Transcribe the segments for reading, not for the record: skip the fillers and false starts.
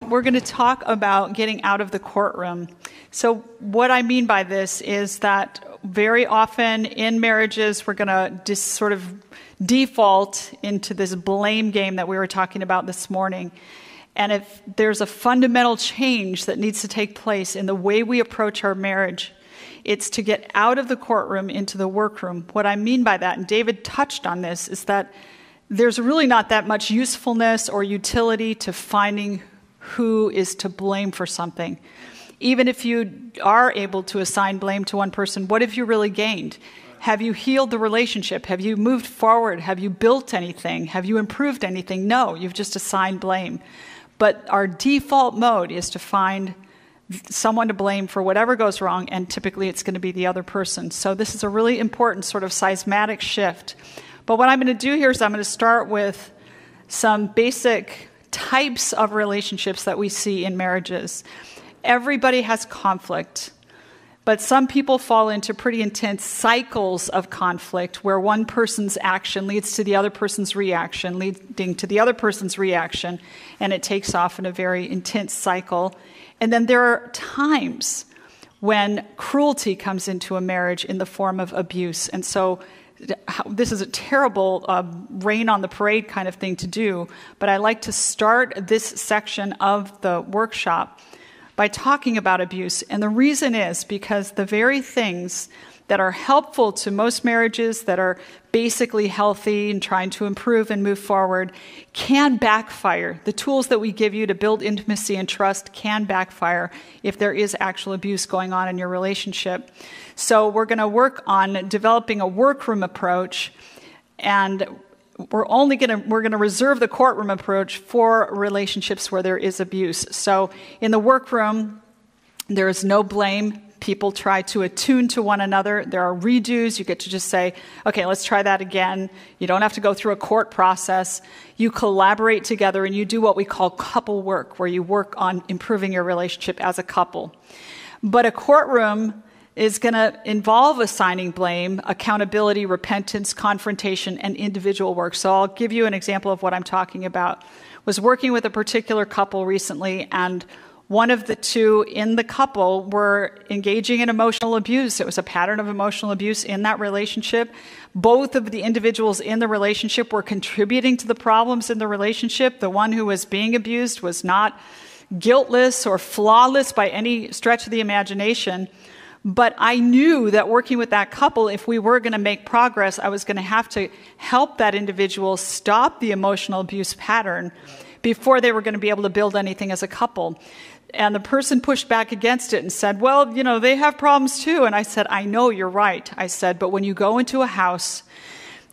We're going to talk about getting out of the courtroom. So what I mean by this is that very often in marriages, we're going to sort of default into this blame game that we were talking about this morning. And if there's a fundamental change that needs to take place in the way we approach our marriage, it's to get out of the courtroom into the workroom. What I mean by that, and David touched on this, is that there's really not that much usefulness or utility to finding who is to blame for something. Even if you are able to assign blame to one person, what have you really gained? Have you healed the relationship? Have you moved forward? Have you built anything? Have you improved anything? No, you've just assigned blame. But our default mode is to find someone to blame for whatever goes wrong, and typically it's going to be the other person. So this is a really important sort of seismic shift. But what I'm going to do here is I'm going to start with some basic types of relationships that we see in marriages. Everybody has conflict, but some people fall into pretty intense cycles of conflict where one person's action leads to the other person's reaction, leading to the other person's reaction, and it takes off in a very intense cycle. And then there are times when cruelty comes into a marriage in the form of abuse. And so this is a terrible rain on the parade kind of thing to do, but I like to start this section of the workshop by talking about abuse. And the reason is because the very things that are helpful to most marriages that are basically healthy and trying to improve and move forward can backfire. The tools that we give you to build intimacy and trust can backfire if there is actual abuse going on in your relationship. So we're going to work on developing a workroom approach, and we're going to reserve the courtroom approach for relationships where there is abuse. So in the workroom, there is no blame. People try to attune to one another. There are redos. You get to just say, okay, let's try that again. You don't have to go through a court process. You collaborate together and you do what we call couple work, where you work on improving your relationship as a couple. But a courtroom is going to involve assigning blame, accountability, repentance, confrontation, and individual work. So I'll give you an example of what I'm talking about. I was working with a particular couple recently, and one of the two in the couple were engaging in emotional abuse. It was a pattern of emotional abuse in that relationship. Both of the individuals in the relationship were contributing to the problems in the relationship. The one who was being abused was not guiltless or flawless by any stretch of the imagination. But I knew that working with that couple, if we were going to make progress, I was going to have to help that individual stop the emotional abuse pattern before they were going to be able to build anything as a couple. And the person pushed back against it and said, well, they have problems too. And I said, I know, you're right. I said, but when you go into a house,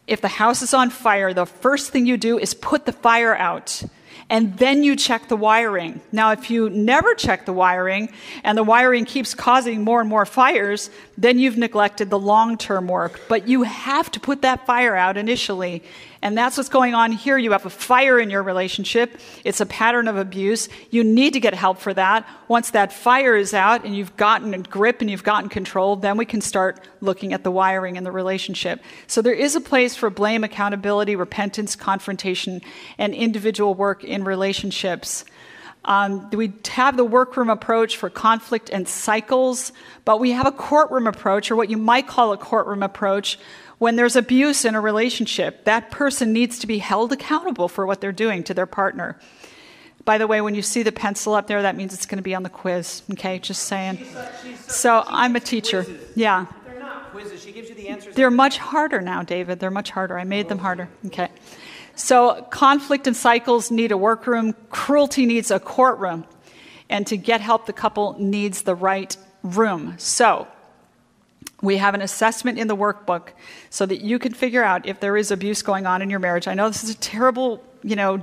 if the house is on fire, the first thing you do is put the fire out. And then you check the wiring. Now, if you never check the wiring, and the wiring keeps causing more and more fires, then you've neglected the long-term work. But you have to put that fire out initially. And that's what's going on here. You have a fire in your relationship. It's a pattern of abuse. You need to get help for that. Once that fire is out and you've gotten a grip and you've gotten control, then we can start looking at the wiring in the relationship. So there is a place for blame, accountability, repentance, confrontation, and individual work in relationships. We have the workroom approach for conflict and cycles, but we have a courtroom approach, or what you might call a courtroom approach, when there's abuse in a relationship. That person needs to be held accountable for what they're doing to their partner. By the way, when you see the pencil up there, that means it's going to be on the quiz. Okay, just saying. So I'm a teacher. Quizzes. Yeah. They're not quizzes. She gives you the answers. They're much harder now, David. They're much harder. I made them harder. Okay. So conflict and cycles need a workroom. Cruelty needs a courtroom. And to get help, the couple needs the right room. So we have an assessment in the workbook so that you can figure out if there is abuse going on in your marriage. I know this is a terrible,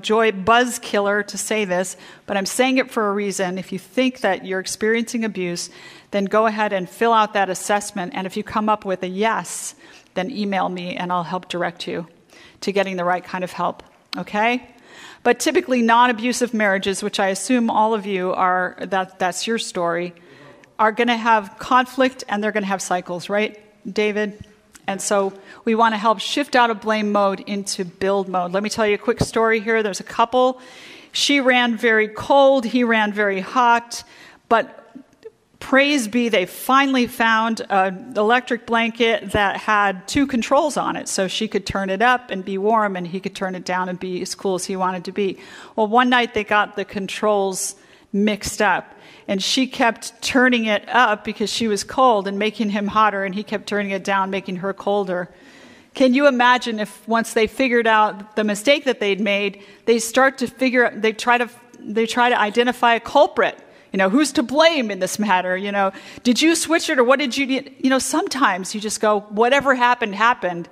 joy buzz killer to say this, but I'm saying it for a reason. If you think that you're experiencing abuse, then go ahead and fill out that assessment. And if you come up with a yes, then email me and I'll help direct you to getting the right kind of help. Okay? But typically non-abusive marriages, which I assume all of you are, that's your story, are going to have conflict and they're going to have cycles, right, David? And so we want to help shift out of blame mode into build mode. Let me tell you a quick story here. There's a couple She ran very cold, he ran very hot, but praise be, they finally found an electric blanket that had 2 controls on it, so she could turn it up and be warm, and he could turn it down and be as cool as he wanted to be. Well, one night they got the controls mixed up, and she kept turning it up because she was cold and making him hotter, and he kept turning it down, making her colder. Can you imagine if once they figured out the mistake that they'd made, they try to identify a culprit? Who's to blame in this matter? Did you switch it, or what did you do? Sometimes you just go, whatever happened, happened.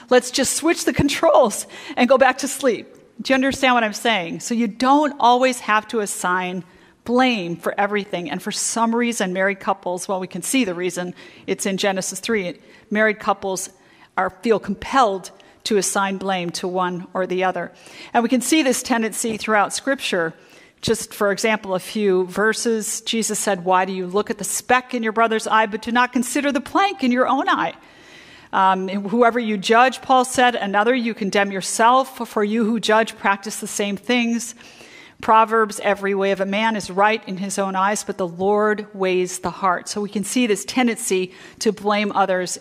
Let's just switch the controls and go back to sleep. Do you understand what I'm saying? So you don't always have to assign blame for everything. And for some reason, married couples, well, we can see the reason. It's in Genesis 3. Married couples feel compelled to assign blame to one or the other. And we can see this tendency throughout Scripture. Just for example, a few verses, Jesus said, "Why do you look at the speck in your brother's eye, but do not consider the plank in your own eye? Whoever you judge," Paul said, "another you condemn yourself, for you who judge practice the same things." Proverbs, "Every way of a man is right in his own eyes, but the Lord weighs the heart." So we can see this tendency to blame others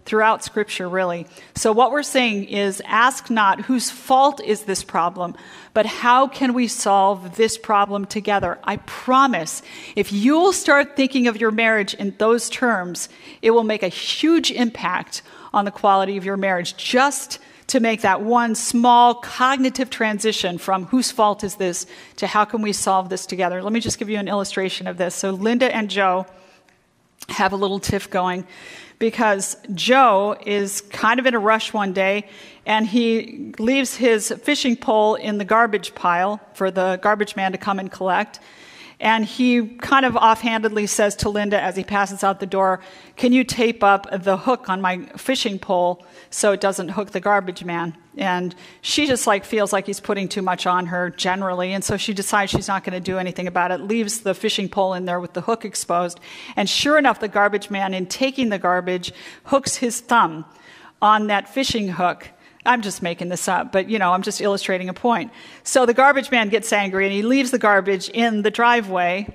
throughout Scripture, really. So what we're saying is, ask not whose fault is this problem, but how can we solve this problem together? I promise, if you'll start thinking of your marriage in those terms, it will make a huge impact on the quality of your marriage, just to make that one small cognitive transition from whose fault is this to how can we solve this together. Let me just give you an illustration of this. So Linda and Joe have a little tiff going, because Joe is kind of in a rush one day, and he leaves his fishing pole in the garbage pile for the garbage man to come and collect. And he kind of offhandedly says to Linda as he passes out the door, "Can you tape up the hook on my fishing pole so it doesn't hook the garbage man?" And she just feels like he's putting too much on her generally, and so she decides she's not going to do anything about it, leaves the fishing pole in there with the hook exposed. And sure enough, the garbage man, in taking the garbage, hooks his thumb on that fishing hook. I'm just making this up, but I'm just illustrating a point. So the garbage man gets angry and he leaves the garbage in the driveway.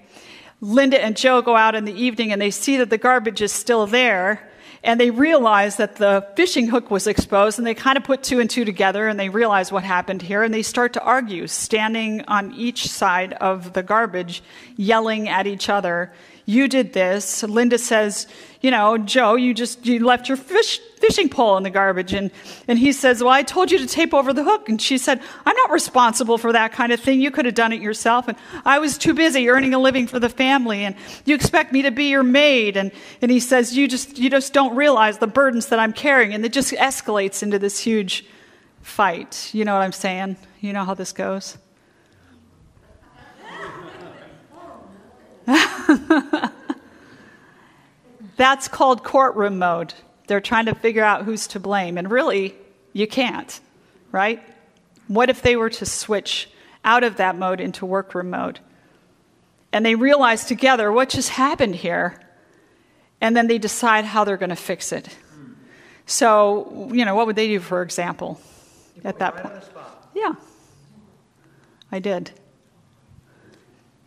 Linda and Joe go out in the evening and they see that the garbage is still there, and they realize that the fishing hook was exposed, and they kind of put 2 and 2 together, and they realize what happened here, and they start to argue, standing on each side of the garbage, yelling at each other. "You did this." Linda says, "Joe, you left your fishing pole in the garbage." And he says, "Well, I told you to tape over the hook." And she said, "I'm not responsible for that kind of thing. You could have done it yourself. And I was too busy earning a living for the family. And you expect me to be your maid." And he says, you just don't realize the burdens that I'm carrying. And it just escalates into this huge fight. You know what I'm saying? You know how this goes? That's called courtroom mode. They're trying to figure out who's to blame. And really, you can't, right? What if they were to switch out of that mode into workroom mode? And they realize together what just happened here. And then they decide how they're going to fix it. So, what would they do, for example, at that point? On the spot. Yeah, I did.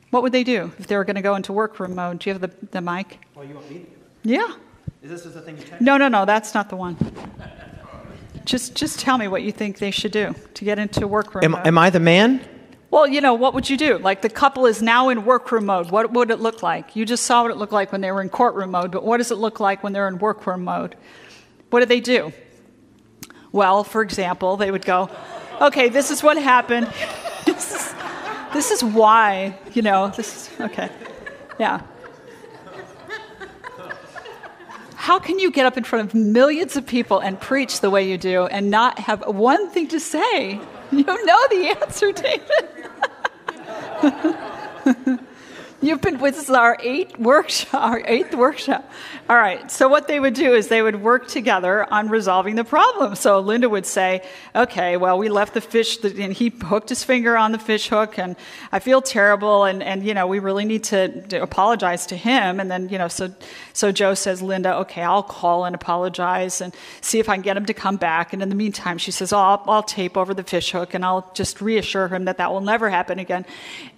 What would they do if they were going to go into workroom mode? Do you have the mic? Oh, you want me to do it? Yeah. Is this the thing you check? No, that's not the one. Just tell me what you think they should do to get into workroom mode. Am I the man? Well, what would you do? The couple is now in workroom mode. What would it look like? You just saw what it looked like when they were in courtroom mode, but what does it look like when they're in workroom mode? What do they do? Well, for example, they would go, "Okay, this is what happened. This is why, okay. Yeah. How can you get up in front of millions of people and preach the way you do and not have one thing to say? You know the answer, David." This is our eighth workshop. All right. So what they would do is they would work together on resolving the problem. So Linda would say, okay, well, we left the fish, and he hooked his finger on the fish hook, and I feel terrible, and we really need to apologize to him. And then, so Joe says, Linda, okay, I'll call and apologize and see if I can get him to come back. And in the meantime, she says, I'll tape over the fish hook, and I'll just reassure him that will never happen again.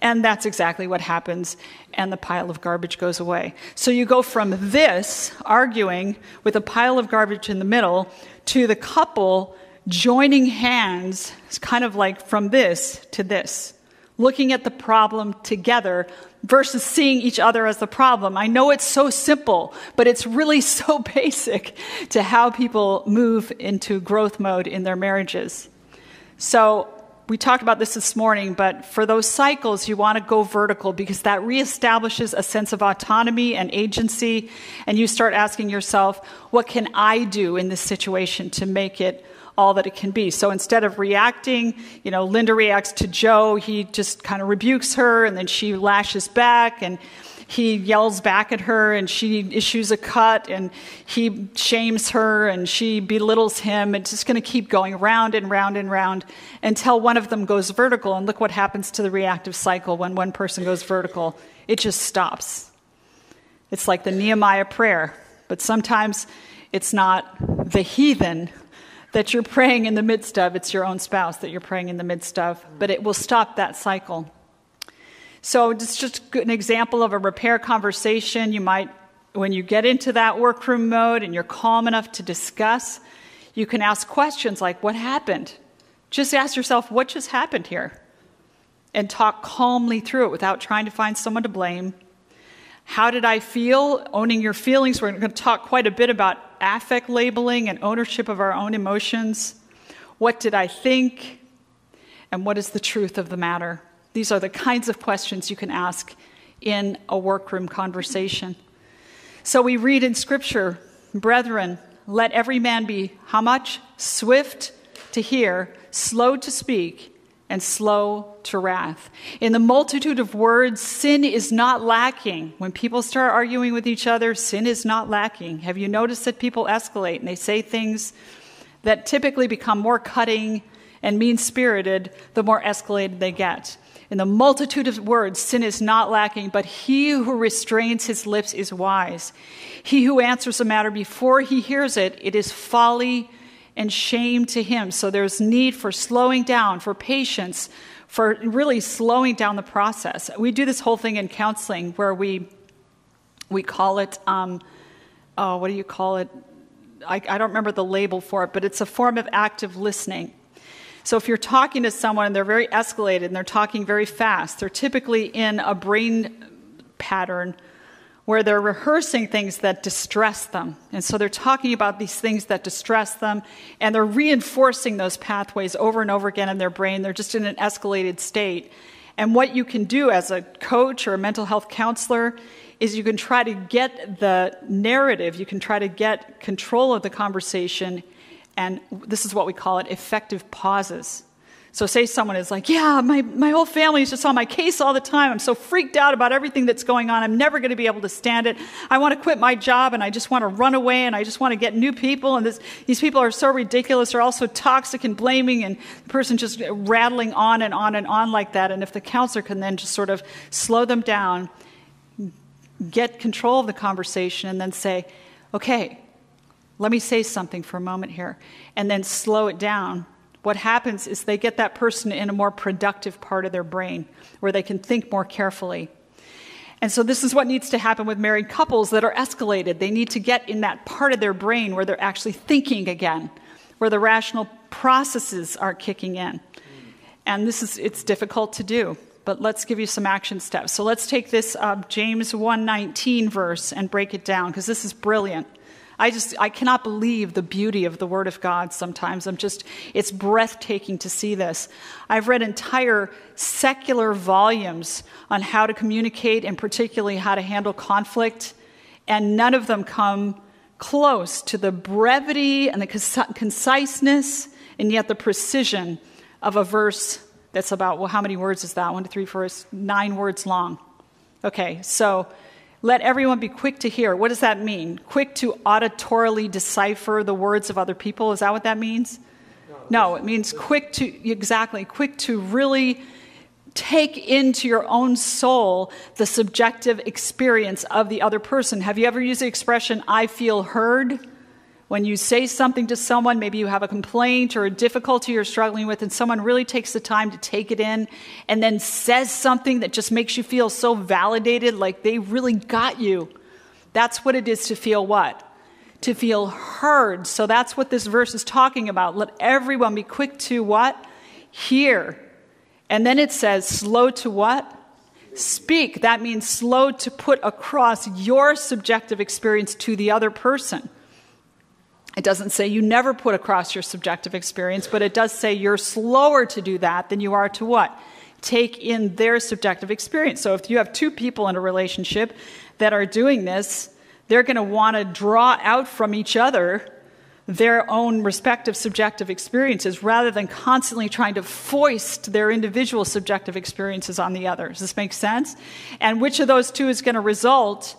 And that's exactly what happens. And the pile of garbage goes away. So you go from this, arguing with a pile of garbage in the middle, to the couple joining hands. It's kind of like from this to this, looking at the problem together versus seeing each other as the problem. I know it's so simple, but it's really so basic to how people move into growth mode in their marriages. So we talked about this morning, but for those cycles, you want to go vertical because that reestablishes a sense of autonomy and agency, and you start asking yourself, what can I do in this situation to make it all that it can be? So instead of reacting, Linda reacts to Joe, he just kind of rebukes her, and then she lashes back, and he yells back at her, and she issues a cut, and he shames her, and she belittles him. It's just going to keep going round and round and round until one of them goes vertical. And look what happens to the reactive cycle when one person goes vertical. It just stops. It's like the Nehemiah prayer, but sometimes it's not the heathen that you're praying in the midst of. It's your own spouse that you're praying in the midst of, but it will stop that cycle. So it's just an example of a repair conversation. You might, when you get into that workroom mode and you're calm enough to discuss, you can ask questions like, what happened? Just ask yourself, what just happened here? And talk calmly through it without trying to find someone to blame. How did I feel? Owning your feelings. We're going to talk quite a bit about affect labeling and ownership of our own emotions. What did I think? And what is the truth of the matter? These are the kinds of questions you can ask in a workroom conversation. So we read in Scripture, brethren, let every man be how much? Swift to hear, slow to speak, and slow to wrath. In the multitude of words, sin is not lacking. When people start arguing with each other, sin is not lacking. Have you noticed that people escalate and they say things that typically become more cutting and mean-spirited the more escalated they get? In the multitude of words, sin is not lacking, but he who restrains his lips is wise. He who answers a matter before he hears it, it is folly and shame to him. So there's need for slowing down, for patience, for really slowing down the process. We do this whole thing in counseling where we call it, what do you call it? I don't remember the label for it, but it's a form of active listening. So if you're talking to someone and they're very escalated and they're talking very fast, they're typically in a brain pattern where they're rehearsing things that distress them. And so they're talking about these things that distress them, and they're reinforcing those pathways over and over again in their brain. They're just in an escalated state. And what you can do as a coach or a mental health counselor is you can try to get the narrative, you can try to get control of the conversation, and this is what we call it, effective pauses. So say someone is like, yeah, my whole family is just on my case all the time. I'm so freaked out about everything that's going on. I'm never going to be able to stand it. I want to quit my job, and I just want to run away, and I just want to get new people. And these people are so ridiculous. They're also toxic and blaming, and the person just rattling on and on and on like that. And if the counselor can then just sort of slow them down, get control of the conversation, and then say, okay, let me say something for a moment here, and then slow it down. What happens is they get that person in a more productive part of their brain where they can think more carefully. And so this is what needs to happen with married couples that are escalated. They need to get in that part of their brain where they're actually thinking again, where the rational processes are kicking in. And it's difficult to do, but let's give you some action steps. So let's take this James 1:19 verse and break it down, because this is brilliant. I cannot believe the beauty of the Word of God sometimes. It's breathtaking to see this. I've read entire secular volumes on how to communicate and particularly how to handle conflict, and none of them come close to the brevity and the conciseness and yet the precision of a verse that's about, well, how many words is that? 1, 2, 3, 4, 9 words long. Okay, so let everyone be quick to hear. What does that mean? Quick to auditorily decipher the words of other people? Is that what that means? No, it means quick to really take into your own soul the subjective experience of the other person. Have you ever used the expression, I feel heard? When you say something to someone, maybe you have a complaint or a difficulty you're struggling with, and someone really takes the time to take it in and then says something that just makes you feel so validated, like they really got you. That's what it is to feel what? To feel heard. So that's what this verse is talking about. Let everyone be quick to what? Hear. And then it says slow to what? Speak. That means slow to put across your subjective experience to the other person. It doesn't say you never put across your subjective experience, but it does say you're slower to do that than you are to what? Take in their subjective experience. So if you have two people in a relationship that are doing this, they're going to want to draw out from each other their own respective subjective experiences rather than constantly trying to foist their individual subjective experiences on the other. Does this make sense? And which of those two is going to result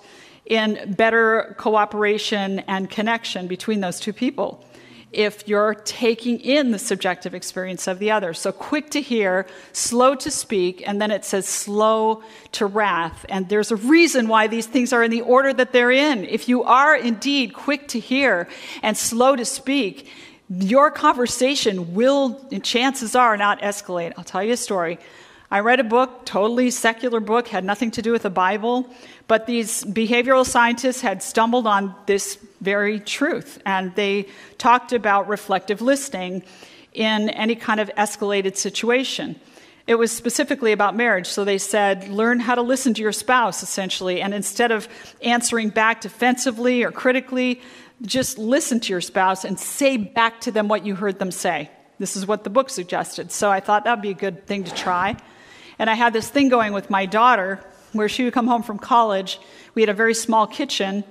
in better cooperation and connection between those two people if you're taking in the subjective experience of the other? So quick to hear, slow to speak, and then it says slow to wrath. And there's a reason why these things are in the order that they're in. If you are indeed quick to hear and slow to speak, your conversation will, chances are, not escalate. I'll tell you a story. I read a book, totally secular book, had nothing to do with the Bible, but these behavioral scientists had stumbled on this very truth, and they talked about reflective listening in any kind of escalated situation. It was specifically about marriage, so they said, learn how to listen to your spouse, essentially, and instead of answering back defensively or critically, just listen to your spouse and say back to them what you heard them say. This is what the book suggested, so I thought that would be a good thing to try. And I had this thing going with my daughter where she would come home from college. We had a very small kitchen,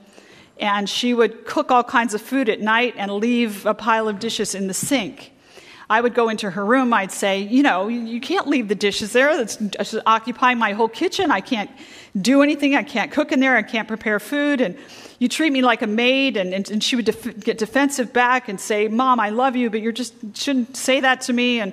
and she would cook all kinds of food at night and leave a pile of dishes in the sink. I would go into her room. I'd say, you can't leave the dishes there. That's occupying my whole kitchen. I can't do anything. I can't cook in there. I can't prepare food. And you treat me like a maid. And she would get defensive back and say, Mom, I love you, but you just shouldn't say that to me. And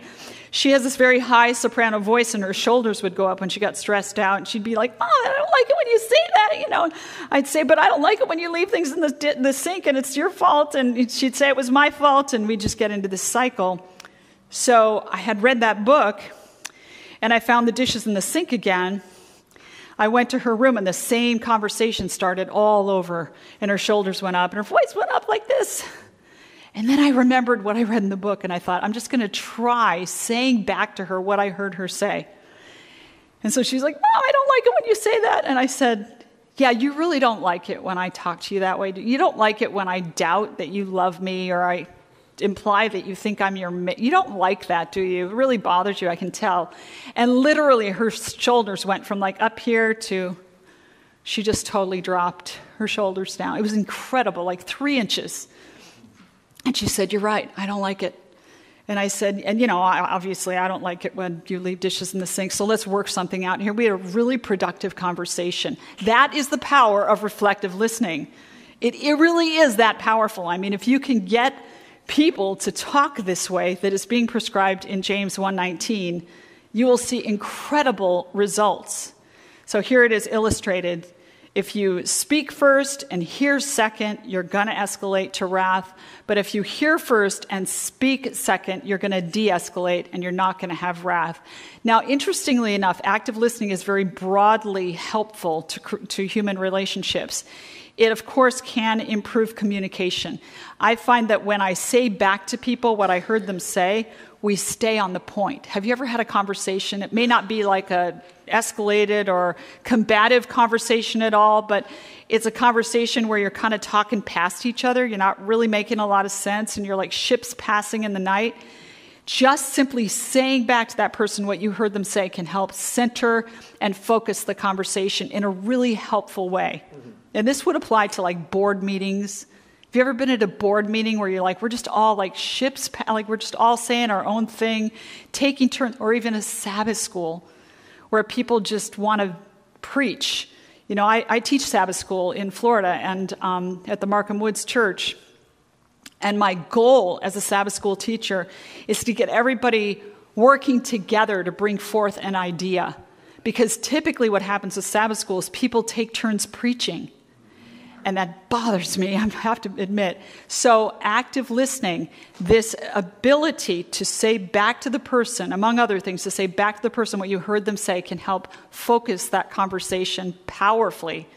she has this very high soprano voice, and her shoulders would go up when she got stressed out. And she'd be like, Mom, I don't like it when you say that, And I'd say, but I don't like it when you leave things in the sink, and it's your fault. And she'd say it was my fault, and we'd just get into this cycle. So I had read that book, and I found the dishes in the sink again. I went to her room, and the same conversation started all over, and her shoulders went up, and her voice went up like this. And then I remembered what I read in the book, and I thought, I'm just going to try saying back to her what I heard her say. And so she's like, Mom, I don't like it when you say that. And I said, yeah, you really don't like it when I talk to you that way. You don't like it when I doubt that you love me, or I imply that you think I'm your mate. You don't like that, do you? It really bothers you, I can tell. And literally her shoulders went from like up here to, she just totally dropped her shoulders down. It was incredible, like 3 inches. And she said, you're right, I don't like it. And I said, and obviously I don't like it when you leave dishes in the sink, so let's work something out here. We had a really productive conversation. That is the power of reflective listening. It really is that powerful. I mean, if you can get people to talk this way that is being prescribed in James 1:19, you will see incredible results. So here it is illustrated. If you speak first and hear second, you're going to escalate to wrath. But if you hear first and speak second, you're going to de-escalate and you're not going to have wrath. Now, interestingly enough, active listening is very broadly helpful to human relationships. It, of course, can improve communication. I find that when I say back to people what I heard them say, we stay on the point. Have you ever had a conversation? It may not be like a escalated or combative conversation at all, but it's a conversation where you're kind of talking past each other. You're not really making a lot of sense, and you're like ships passing in the night. Just simply saying back to that person what you heard them say can help center and focus the conversation in a really helpful way. Mm-hmm. And this would apply to like board meetings. Have you ever been at a board meeting where you're like, we're just all like ships, like we're just all saying our own thing, taking turns, or even a Sabbath school where people just want to preach. You know, I teach Sabbath school in Florida and at the Markham Woods Church. And my goal as a Sabbath school teacher is to get everybody working together to bring forth an idea. Because typically what happens with Sabbath school is people take turns preaching. And that bothers me, I have to admit. So active listening, this ability to say back to the person, among other things, to say back to the person what you heard them say can help focus that conversation powerfully.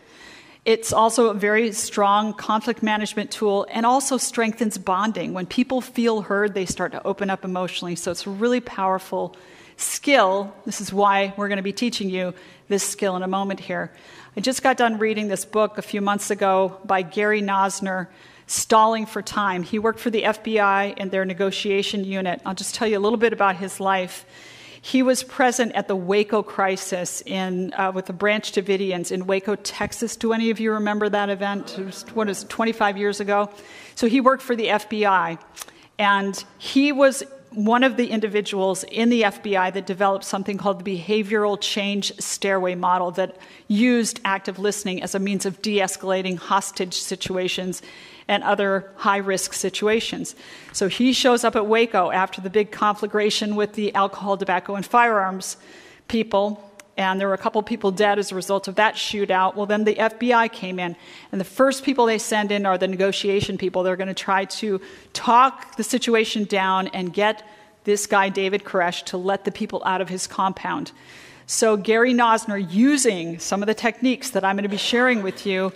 It's also a very strong conflict management tool and also strengthens bonding. When people feel heard, they start to open up emotionally. So it's a really powerful skill. This is why we're going to be teaching you this skill in a moment here. I just got done reading this book a few months ago by Gary Nosner, Stalling for Time. He worked for the FBI and their negotiation unit. I'll just tell you a little bit about his life. He was present at the Waco crisis with the Branch Davidians in Waco, Texas. Do any of you remember that event? It was 25 years ago? So he worked for the FBI, and he was one of the individuals in the FBI that developed something called the Behavioral Change Stairway Model that used active listening as a means of de-escalating hostage situations and other high-risk situations. So he shows up at Waco after the big conflagration with the alcohol, tobacco, and firearms people, and there were a couple people dead as a result of that shootout. Well, then the FBI came in, and the first people they send in are the negotiation people. They're going to try to talk the situation down and get this guy, David Koresh, to let the people out of his compound. So Gary Nosner, using some of the techniques that I'm going to be sharing with you,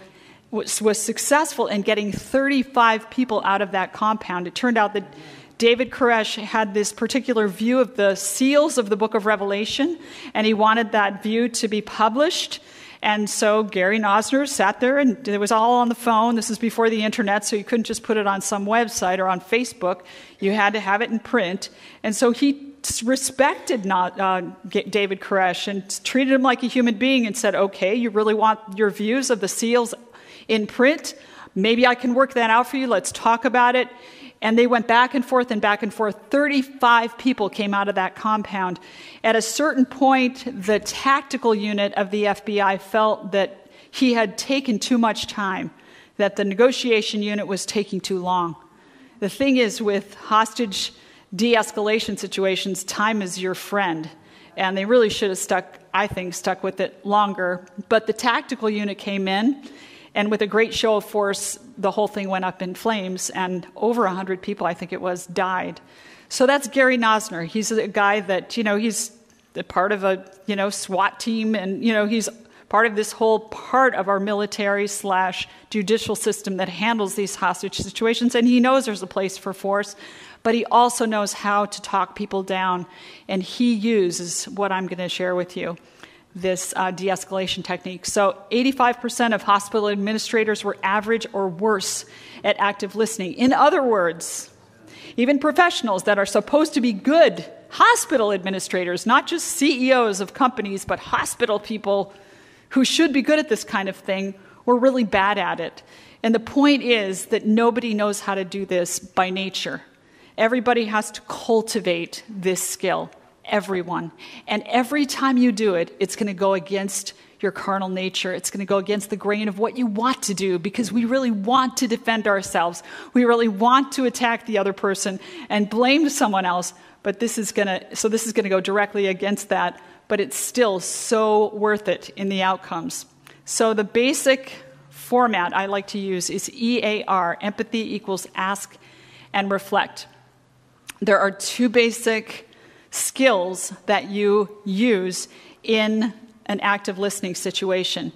was successful in getting 35 people out of that compound. It turned out that David Koresh had this particular view of the seals of the book of Revelation, and he wanted that view to be published. And so Gary Nosner sat there, and it was all on the phone. This is before the internet, so you couldn't just put it on some website or on Facebook. You had to have it in print. And so he respected David Koresh and treated him like a human being and said, okay, you really want your views of the seals in print? Maybe I can work that out for you. Let's talk about it. And they went back and forth and back and forth. 35 people came out of that compound. At a certain point, the tactical unit of the FBI felt that he had taken too much time, that the negotiation unit was taking too long. The thing is, with hostage de-escalation situations, time is your friend. And they really should have stuck with it longer. But the tactical unit came in, and with a great show of force, the whole thing went up in flames, and over 100 people, I think it was, died. So that's Gary Nosner. He's a guy that, he's a part of a, SWAT team, and, he's part of this whole part of our military/judicial system that handles these hostage situations, and he knows there's a place for force, but he also knows how to talk people down, and he uses what I'm going to share with you, this de-escalation technique. So 85% of hospital administrators were average or worse at active listening. In other words, even professionals that are supposed to be good hospital administrators, not just CEOs of companies, but hospital people who should be good at this kind of thing, were really bad at it. And the point is that nobody knows how to do this by nature. Everybody has to cultivate this skill. Everyone. And every time you do it, it's going to go against your carnal nature. It's going to go against the grain of what you want to do, because we really want to defend ourselves. We really want to attack the other person and blame someone else. But this is going to go directly against that, but it's still so worth it in the outcomes. So the basic format I like to use is EAR, empathy equals ask and reflect. There are two basic skills that you use in an active listening situation.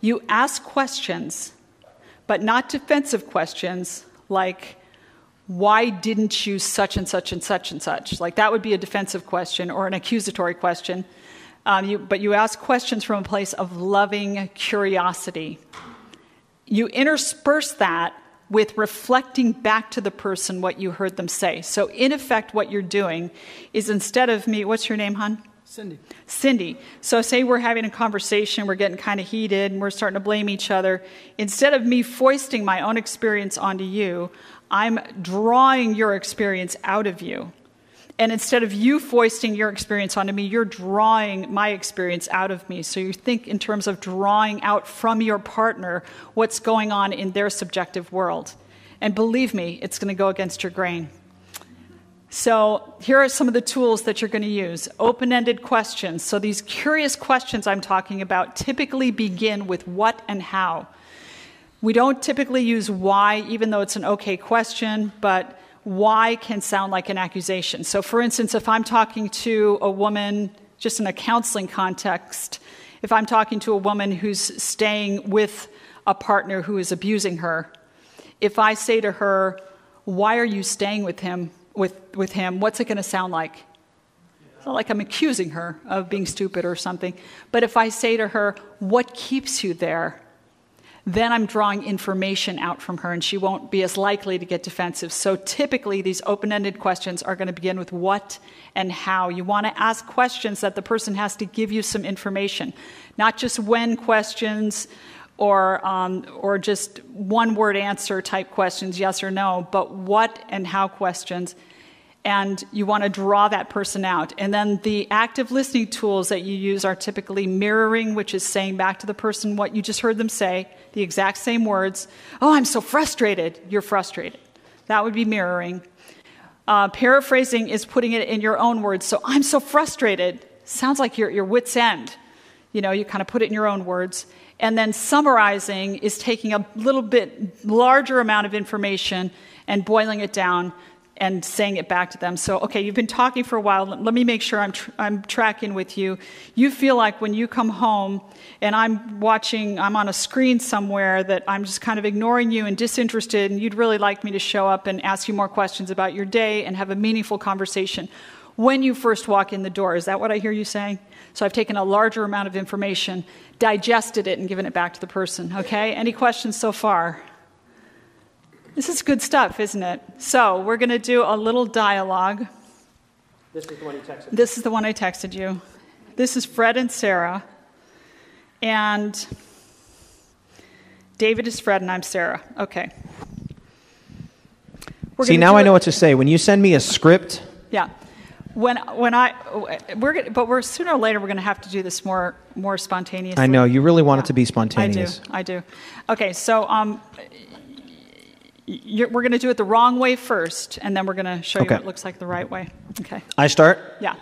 You ask questions, but not defensive questions like, why didn't you such and such and such and such? Like that would be a defensive question or an accusatory question. But you ask questions from a place of loving curiosity. You intersperse that with reflecting back to the person what you heard them say. So in effect, what you're doing is, instead of me, what's your name, hon? Cindy. So say we're having a conversation, we're getting kind of heated, and we're starting to blame each other. Instead of me foisting my own experience onto you, I'm drawing your experience out of you. And instead of you foisting your experience onto me, you're drawing my experience out of me. So you think in terms of drawing out from your partner what's going on in their subjective world. And believe me, it's going to go against your grain. So here are some of the tools that you're going to use. Open-ended questions. So these curious questions I'm talking about typically begin with what and how. We don't typically use why, even though it's an okay question, but why can sound like an accusation. So for instance, if I'm talking to a woman, just in a counseling context, if I'm talking to a woman who's staying with a partner who is abusing her, if I say to her, why are you staying with him, what's it going to sound like? It's not like I'm accusing her of being stupid or something. But if I say to her, what keeps you there? Then I'm drawing information out from her, and she won't be as likely to get defensive. So typically, these open-ended questions are going to begin with what and how. You want to ask questions that the person has to give you some information, not just when questions or just one-word answer type questions, yes or no, but what and how questions. And you want to draw that person out. And then the active listening tools that you use are typically mirroring, which is saying back to the person what you just heard them say, the exact same words. Oh, I'm so frustrated. You're frustrated. That would be mirroring. Paraphrasing is putting it in your own words. So I'm so frustrated. Sounds like your wit's end. You know, you kind of put it in your own words. And then summarizing is taking a little bit larger amount of information and boiling it down and saying it back to them. So, okay, you've been talking for a while. Let me make sure I'm tracking with you. You feel like when you come home and I'm on a screen somewhere that I'm just kind of ignoring you and disinterested, and you'd really like me to show up and ask you more questions about your day and have a meaningful conversation when you first walk in the door. Is that what I hear you saying? So I've taken a larger amount of information, digested it, and given it back to the person. Okay? Any questions so far? This is good stuff, isn't it? So we're going to do a little dialogue. This is the one you texted. This is the one I texted you. This is Fred and Sarah. And David is Fred and I'm Sarah. Okay. See, now I know what to say. When you send me a script. Yeah. But we're sooner or later we're going to have to do this more spontaneously. I know. You really want it to be spontaneous. I do. Okay, so we're going to do it the wrong way first, and then we're going to show you what it looks like the right way. Okay. I start? Yeah.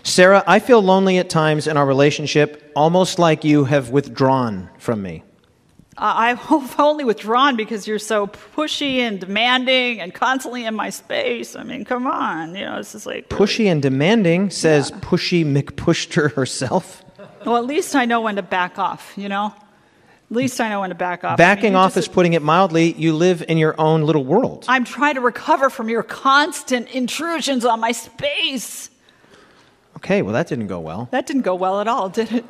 Sarah, I feel lonely at times in our relationship, almost like you have withdrawn from me. I've only withdrawn because you're so pushy and demanding and constantly in my space. I mean, come on. You know, this is like... Pushy and demanding, says Pushy McPushter herself. Well, at least I know when to back off, you know? At least I know when to back off. Backing off is putting it mildly. You live in your own little world. I'm trying to recover from your constant intrusions on my space. Okay, well, that didn't go well. That didn't go well at all, did it?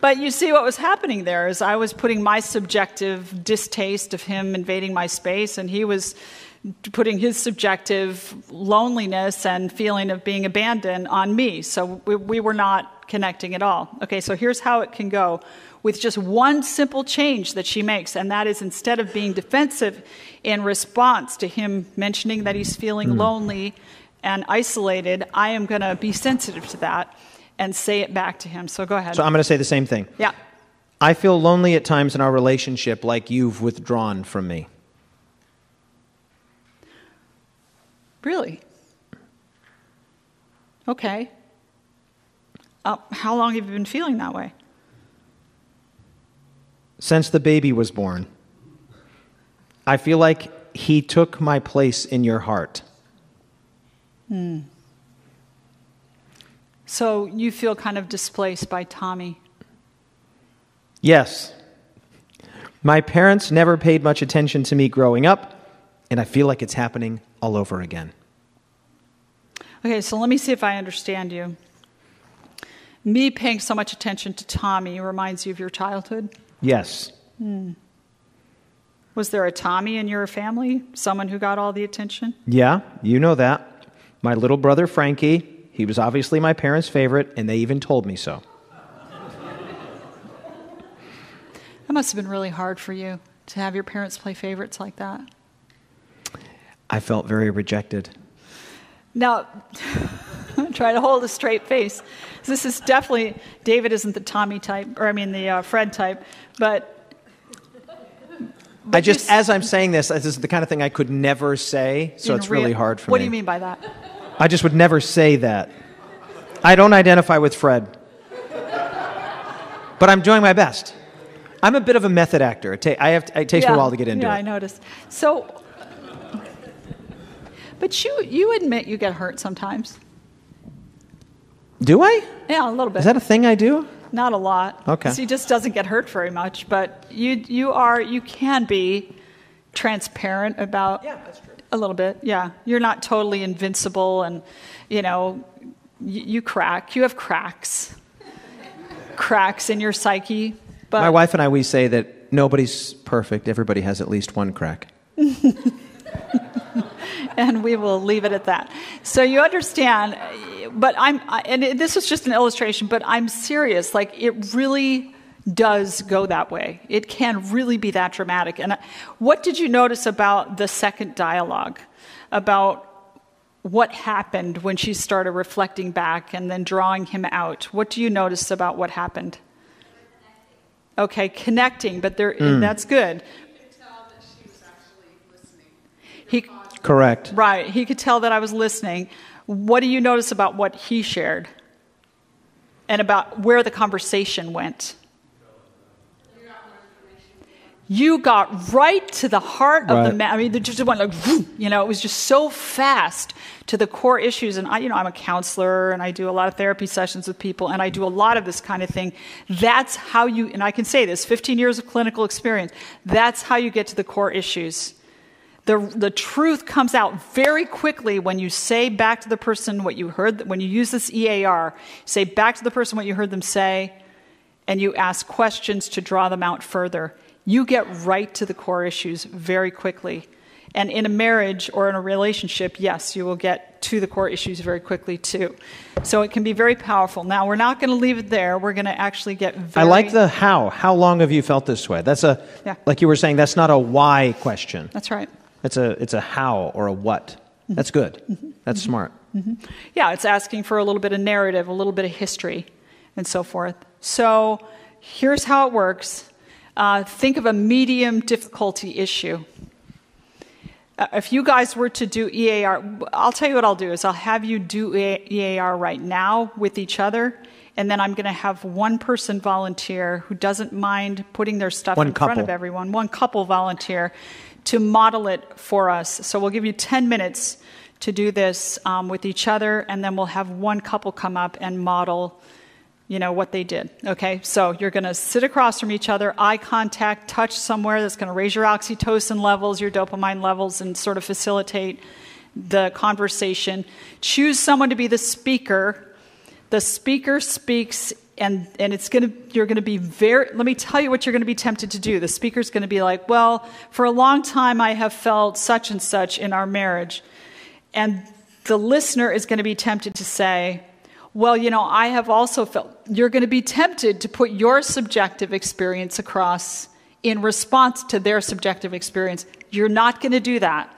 But you see what was happening there is I was putting my subjective distaste of him invading my space, and he was putting his subjective loneliness and feeling of being abandoned on me. So we were not connecting at all. Okay, so here's how it can go. With just one simple change that she makes, and that is instead of being defensive in response to him mentioning that he's feeling lonely and isolated, I am going to be sensitive to that and say it back to him. So go ahead. So I'm going to say the same thing. Yeah. I feel lonely at times in our relationship, like you've withdrawn from me. Really? Okay. How long have you been feeling that way? Since the baby was born. I feel like he took my place in your heart. So you feel kind of displaced by Tommy? Yes. My parents never paid much attention to me growing up, and I feel like it's happening all over again. Okay, so let me see if I understand you. Me paying so much attention to Tommy reminds you of your childhood? Yes. Was there a Tommy in your family? Someone who got all the attention? Yeah, you know that. My little brother, Frankie, he was obviously my parents' favorite, and they even told me so. That must have been really hard for you to have your parents play favorites like that. I felt very rejected. Now, try to hold a straight face. This is definitely, David isn't the Tommy type, the Fred type, but as I'm saying this is the kind of thing I could never say, so it's really hard for me. What do you mean by that? I just would never say that. I don't identify with Fred. But I'm doing my best. I'm a bit of a method actor. It takes me a while to get into it. Yeah, I noticed. So, but you admit you get hurt sometimes. Do I? Yeah, a little bit. Is that a thing I do? Not a lot. Okay. He just doesn't get hurt very much, but you can be transparent about. Yeah, that's true. A little bit. Yeah, you're not totally invincible, and you crack. You have cracks in your psyche. But my wife and I, we say that nobody's perfect. Everybody has at least one crack. And we will leave it at that. So you understand, but this is just an illustration, but I'm serious. Like, it really does go that way. It can really be that dramatic. And what did you notice about the second dialogue? About what happened when she started reflecting back and then drawing him out? What do you notice about what happened? Okay, connecting, but that's good. You could tell that she was actually listening. Correct. Right, he could tell that I was listening. What do you notice about what he shared? And about where the conversation went? You got right to the heart of the matter. I mean, it just went like, it was just so fast to the core issues. And I'm a counselor, and I do a lot of therapy sessions with people, and I do a lot of this kind of thing. That's how and I can say this, 15 years of clinical experience, that's how you get to the core issues. The truth comes out very quickly when you say back to the person what you heard, when you use this EAR, say back to the person what you heard them say, and you ask questions to draw them out further. You get right to the core issues very quickly. And in a marriage or in a relationship, yes, you will get to the core issues very quickly too. So it can be very powerful. Now, we're not going to leave it there. We're going to actually get very... I like the how. How long have you felt this way? That's like you were saying, that's not a why question. That's right. It's a how or a what. That's good. That's smart. Yeah, it's asking for a little bit of narrative, a little bit of history, and so forth. So here's how it works. Think of a medium difficulty issue. If you guys were to do EAR, I'll tell you what I'll do is I'll have you do EAR right now with each other, and then I'm going to have one person volunteer who doesn't mind putting their stuff in front of everyone, one couple volunteer, to model it for us. So we'll give you 10 minutes to do this with each other, and then we'll have one couple come up and model what they did. Okay, so you're going to sit across from each other, eye contact, touch somewhere that's going to raise your oxytocin levels, your dopamine levels, and sort of facilitate the conversation. Choose someone to be the speaker. The speaker speaks, and you're going to be let me tell you what you're going to be tempted to do. The speaker's going to be like, well, for a long time I have felt such and such in our marriage. And the listener is going to be tempted to say, well, I have also felt... You're going to be tempted to put your subjective experience across in response to their subjective experience. You're not going to do that.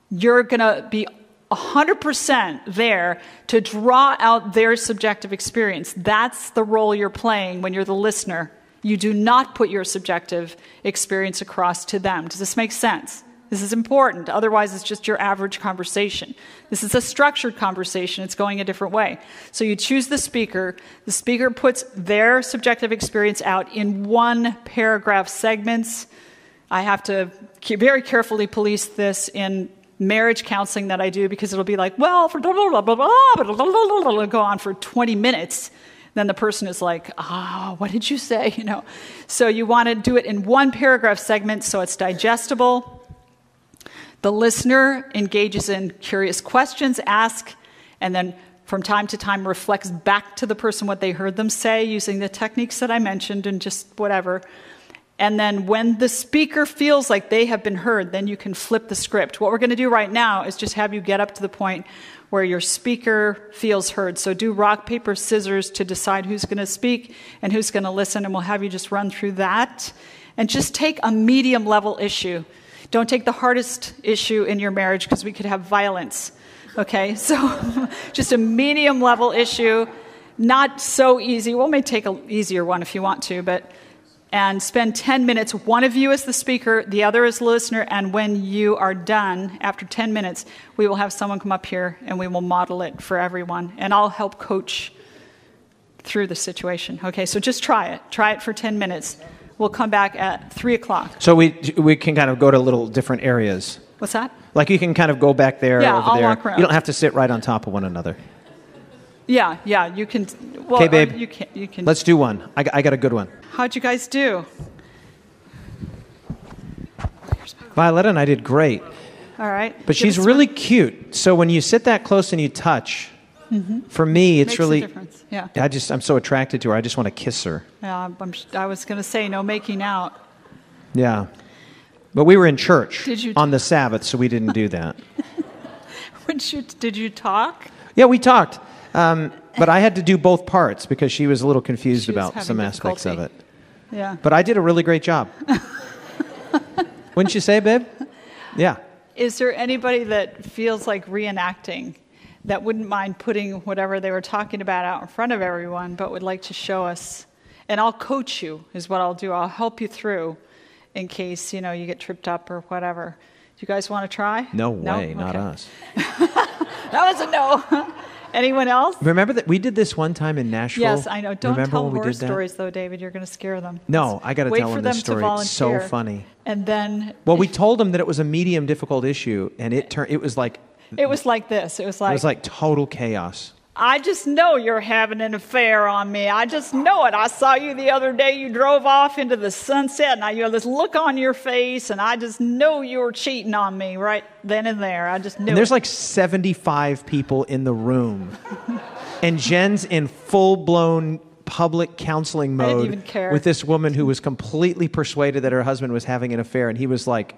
You're going to be 100% there to draw out their subjective experience. That's the role you're playing when you're the listener. You do not put your subjective experience across to them. Does this make sense? This is important. Otherwise, it's just your average conversation. This is a structured conversation. It's going a different way. So you choose the speaker. The speaker puts their subjective experience out in one paragraph segments. I have to very carefully police this in marriage counseling that I do, because it'll be like, well, for blah, blah, blah, blah, blah, it'll go on for 20 minutes. Then the person is like, what did you say? So you want to do it in one paragraph segment so it's digestible. The listener engages in curious questions, and then from time to time reflects back to the person what they heard them say using the techniques that I mentioned and just whatever. And then when the speaker feels like they have been heard, then you can flip the script. What we're going to do right now is just have you get up to the point where your speaker feels heard. So do rock, paper, scissors to decide who's going to speak and who's going to listen, and we'll have you just run through that. And just take a medium level issue. Don't take the hardest issue in your marriage, because we could have violence. Okay, so just a medium level issue, not so easy. We may take an easier one if you want to, and spend 10 minutes. One of you is the speaker, the other is the listener, and when you are done, after 10 minutes, we will have someone come up here and we will model it for everyone, and I'll help coach through the situation. Okay, so just try it. Try it for 10 minutes. We'll come back at 3 o'clock. So we can kind of go to little different areas. What's that? Like you can kind of go back there, Yeah, over I'll there. walk around. You don't have to sit right on top of one another. Yeah, you can. Well, Okay, babe. You can. Let's do one. I got a good one. How'd you guys do? Violetta and I did great. All right. But she's really cute. So when you sit that close and you touch, for me, it's Makes really. a difference. Yeah. I'm so attracted to her. I just want to kiss her. Yeah. I was going to say no making out. Yeah. But we were in church Did you- on the Sabbath, so we didn't do that. Did you talk? Yeah, we talked. But I had to do both parts because she was a little confused She was about having some aspects of it. difficulty. Yeah. But I did a really great job. Wouldn't you say, babe? Yeah. Is there anybody that feels like reenacting, that wouldn't mind putting whatever they were talking about out in front of everyone, but would like to show us? And I'll coach you, is what I'll do. I'll help you through in case, you get tripped up or whatever. Do you guys want to try? No way, Okay. not us. That was a no. Anyone else? Remember that we did this one time in Nashville? Yes, I know. Don't Remember tell when we horror did that? stories, though, David. You're going to scare them. No, I got to Wait tell for them them this to story. It's so volunteer. funny. And then Well, we told them that it was a medium difficult issue, and it was like it was like this. It was like total chaos. I just know you're having an affair on me. I just know it. I saw you the other day. You drove off into the sunset, and you have this look on your face, and I just know you were cheating on me right then and there. I just knew And there's it. like 75 people in the room, and Jen's in full-blown public counseling I didn't mode even care. with this woman who was completely persuaded that her husband was having an affair, and he was like,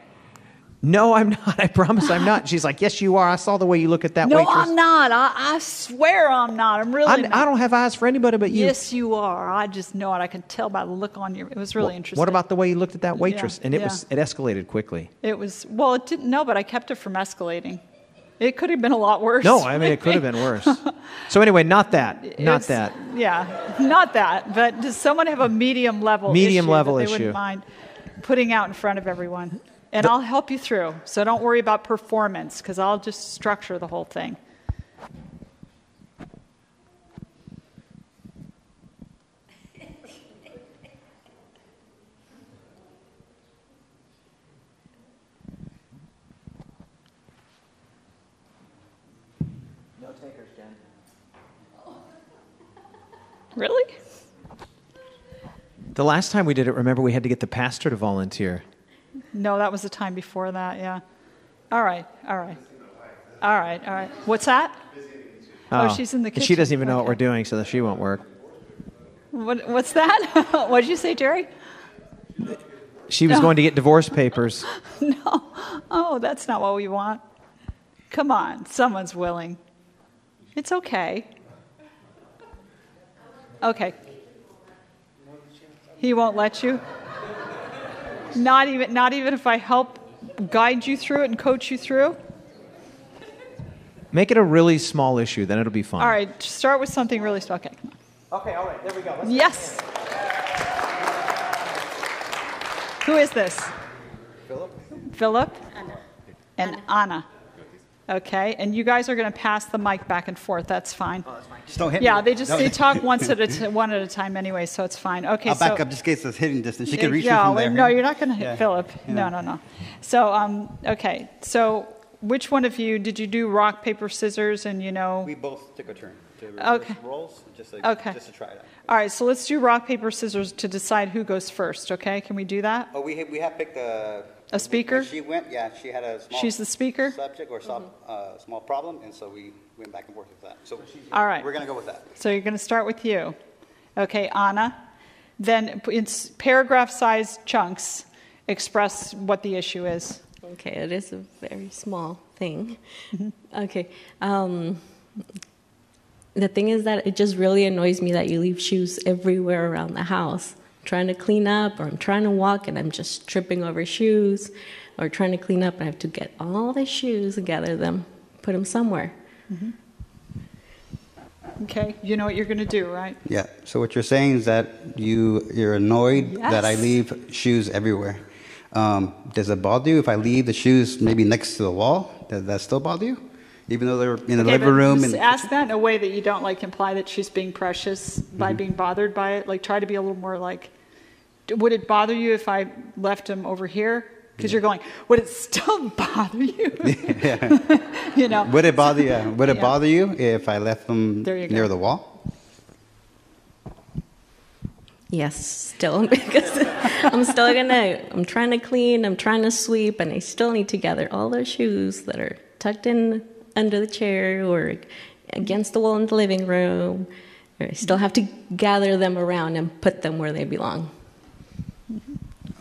"No, I'm not. I promise I'm not." She's like, "Yes, you are. I saw the way you look at that No, waitress." I'm not. I swear I'm not. I'm really not. I don't have eyes for anybody but you. Yes, you are. I just know it. I can tell by the look on your. It was really interesting. What about the way you looked at that waitress? Yeah, And it yeah. it escalated quickly. It was. Well, it didn't. No, but I kept it from escalating. It could have been a lot worse. No, I mean it could have been worse. So anyway, not that. Not It's- that. Yeah, not that. But does someone have a medium level Medium issue level that they issue. wouldn't mind putting out in front of everyone? And I'll help you through. So don't worry about performance, because I'll just structure the whole thing. No takers, Jen. Really? The last time we did it, remember we had to get the pastor to volunteer. No, that was the time before that, yeah. All right. What's that? Oh, she's in the And kitchen. she doesn't even know what Okay. we're doing, so she won't work. What's that? What did you say, Jerry? She was going to get divorce papers. No. Oh, that's not what we want. Come on, someone's willing. It's okay. Okay. He won't let you? Not even if I help guide you through it and coach you through? Make it a really small issue, then it'll be fun. All right, start with something really small. Okay, come on. Okay, all right, there we go. Yes. Who is this? Philip and Anna. Okay, and you guys are going to pass the mic back and forth. That's fine. Just don't hit me. Yeah, they talk one at a time anyway, so it's fine. Okay, I'll back up just in case it's hitting distance. She can reach me yeah, from there. no, you're not going to hit Yeah. Philip. Yeah. No. So, okay, so which one of you did you do rock paper scissors? And We both took a turn to reverse Okay. rolls just to try it out. all right, so let's do rock paper scissors to decide who goes first. Okay, can we do that? Oh, we have picked a speaker? when she went, yeah, she had a small She's the speaker? subject or small problem, and so we went back and forth with that. So All right. we're going to go with that. So you're going to start with you. Okay, Anna. Then in paragraph-sized chunks, express what the issue is. Okay, it is a very small thing. Okay. The thing is that it just really annoys me that you leave shoes everywhere around the house. I'm trying to clean up, or I'm trying to walk and I'm just tripping over shoes, or trying to clean up and I have to get all the shoes and gather them, put them somewhere. Okay, you know what you're going to do, right? Yeah. So what you're saying is that you're annoyed that I Yes. leave shoes everywhere. Does it bother you if I leave the shoes maybe next to the wall? Does that still bother you? Even though they're in the Okay, living but room just and ask that in a way that you don't like imply that she's being precious by being bothered by it. Like try to be a little more like, would it bother you if I left them over here? Because you're going, would it still bother you? You know. would it bother you? Would it Yeah. bother you if I left them There you go. near the wall? Yes, still, because I'm trying to clean, I'm trying to sweep, and I still need to gather all those shoes that are tucked in under the chair or against the wall in the living room. I still have to gather them around and put them where they belong.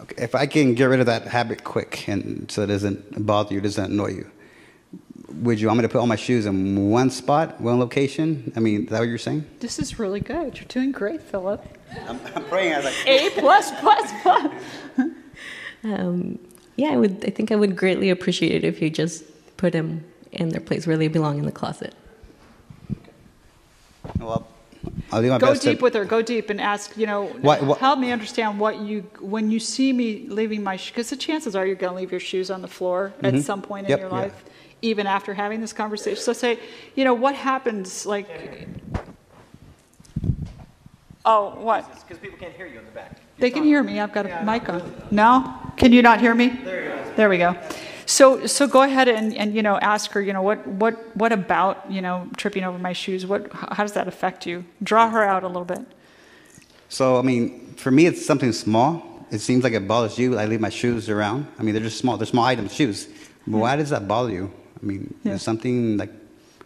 Okay. If I can get rid of that habit quick and so it doesn't bother you, doesn't annoy you, would you want me to put all my shoes in one spot, one location? I mean, is that what you're saying? This is really good. You're doing great, Philip. I'm praying as I A plus plus plus. Yeah, I think I would greatly appreciate it if you just put them in their place where they belong in the closet. Well, I'll do my Go best. deep with her. Go deep and ask, you know, What- help me understand when you see me leaving my shoes, because the chances are you're going to leave your shoes on the floor at some point Yep, in your yeah. life, even after having this conversation. So say, you know, what happens, like, oh, what? Because people can't hear you in the back. They can hear me. I've got a mic on. No? Can you not hear me? There we go. So go ahead and you know, ask her, you know, what about, you know, tripping over my shoes? How does that affect you? Draw her out a little bit. So, I mean, for me, it's something small. It seems like it bothers you. I leave my shoes around. I mean, they're just small. They're small items, shoes. But why does that bother you? I mean, Yeah. is something like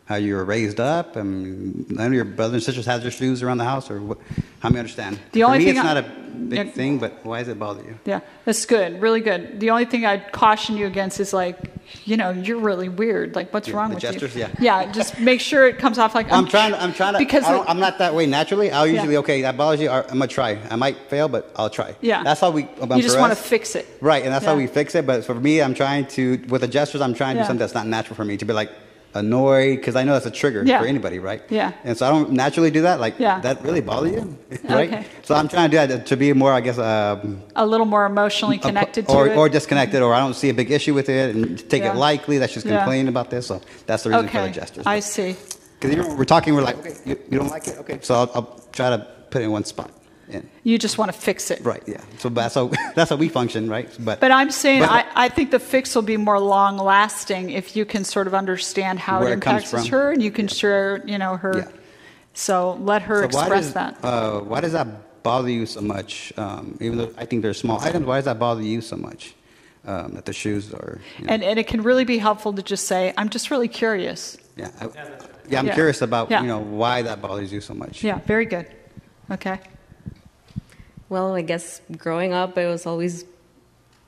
how you were raised up? I mean, none of your brothers and sisters have their shoes around the house, or what? Help me understand. The for only me, thing it's I- not a big thing, but why does it bother you? Yeah, that's good, really good. The only thing I'd caution you against is like, you know, you're really weird. Like, what's wrong the with gestures, you? yeah. Yeah, just make sure it comes off like I'm trying to. because I'm not that way naturally. I'll usually Yeah. okay. That bothers you. I'm gonna try. I might fail, but I'll try. Yeah. That's how we. you just for want to us- fix it. Right, and that's how Yeah. we fix it. But for me, I'm trying to, with the gestures, I'm trying to Yeah. do something that's not natural for me, to be like annoyed, because I know that's a trigger Yeah. for anybody, right? Yeah. And so I don't naturally do that. Like, Yeah. that really bother you? Right? Okay. So I'm trying to do that to be more, I guess, A little more emotionally connected to or, it. or disconnected, or I don't see a big issue with it and take Yeah. it lightly that she's Yeah. complaining about this. So that's the reason for Okay, the gestures. I see. Because even when we're talking, we're like, okay, you don't like it? Okay. So I'll try to put it in one spot. Yeah. You just want to fix it. Right, yeah. So that's how, that's how we function, right? But I'm saying But- I think the fix will be more long lasting if you can sort of understand how Where it it comes impacts from. her and you can share, you know, her. Yeah. So let her So express that. why does that bother you so much? Even though I think they're small items, why does that bother you so much? That the shoes are. You know, And it can really be helpful to just say, I'm just really curious. yeah, I'm Yeah. curious about Yeah. why that bothers you so much. Yeah, very good. Okay. Well, I guess growing up, I was always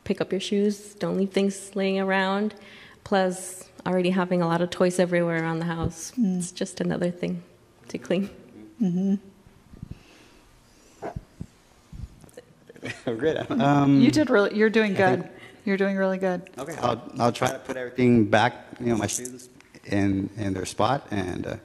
pick up your shoes, don't leave things laying around. Plus, already having a lot of toys everywhere around the house. It's just another thing to clean. Great. You're doing good. You're doing really good. Okay, I'll try to put everything back. My shoes in their spot, and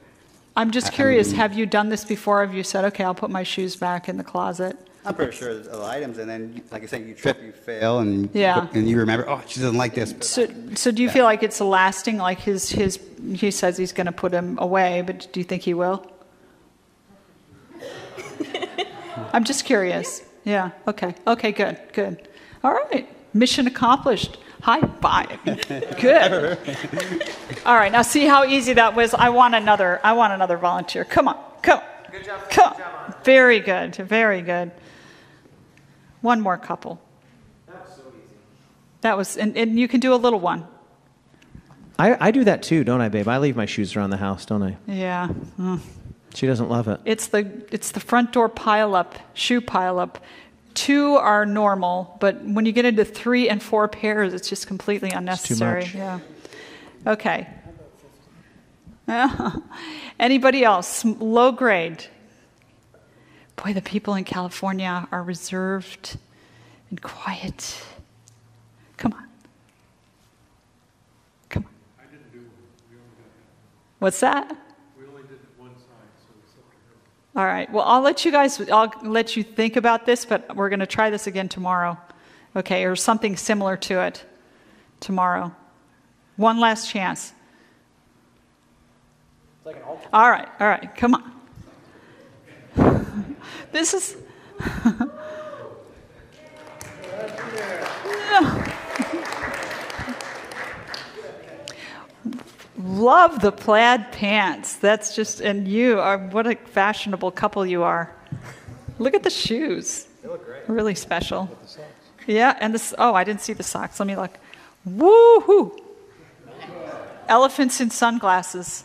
I'm just curious, have you done this before? Have you said, okay, I'll put my shoes back in the closet? I'm pretty sure there's other items, and then, like I said, you trip, you fail, and Yeah. and you remember, oh, she doesn't like this. So do you feel like it's lasting, like he says he's going to put him away, but do you think he will? I'm just curious. Yeah, okay. Okay, good. All right, mission accomplished. High five. Good. All right, now see how easy that was? I want another volunteer. Come on. Good job. Come on. Very good. One more couple. That was so easy. That was, and you can do a little one. I do that too, don't I, babe? I leave my shoes around the house, don't I? Yeah. She doesn't love it. It's the front door shoe pile up. 2 are normal, but when you get into 3 and 4 pairs, it's just completely unnecessary. much. Yeah. Okay. Anybody else? Low grade. Boy, the people in California are reserved and quiet. Come on. What's that? We only did one side, so it's up to her. All right. Well, I'll let you think about this, but we're going to try this again tomorrow. Okay, or something similar to it tomorrow. One last chance. It's like an altar. All right, come on. This is... Love the plaid pants. That's just, and you are, what a fashionable couple you are. Look at the shoes. They look great. Really special. With the socks. Yeah, and this, oh, I didn't see the socks. Let me look. Woo-hoo. Elephants in sunglasses.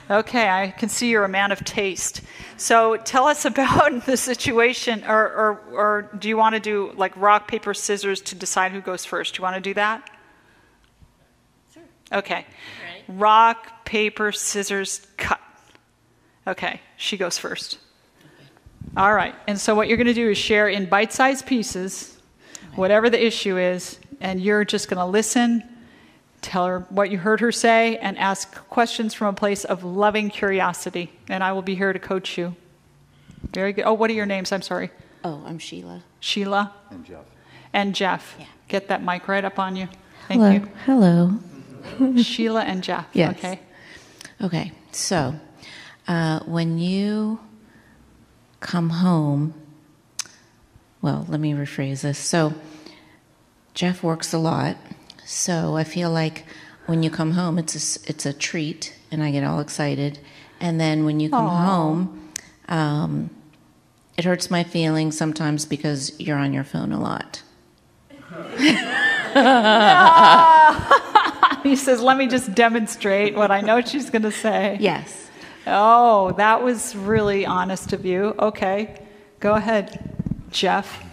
Okay, I can see you're a man of taste. So tell us about the situation, or do you want to do like rock, paper, scissors to decide who goes first? Do you want to do that? Sure. Okay. Ready? Rock, paper, scissors, cut. Okay, she goes first. All right, and so what you're going to do is share in bite-sized pieces, whatever the issue is, and you're just going to listen, tell her what you heard her say, and ask questions from a place of loving curiosity, and I will be here to coach you. Very good. Oh, what are your names? I'm sorry. Oh, I'm Sheila. Sheila? And Jeff. And Jeff. Yeah. Get that mic right up on you. Thank Hello. you. Hello. Sheila and Jeff. Yes. Okay. Okay, so when you come home, well, let me rephrase this. So Jeff works a lot, so I feel like when you come home, it's a treat, and I get all excited. And then when you come home, it hurts my feelings sometimes because you're on your phone a lot. He says, let me just demonstrate what I know she's going to say. Yes. Oh, that was really honest of you. Okay. Go ahead, Jeff.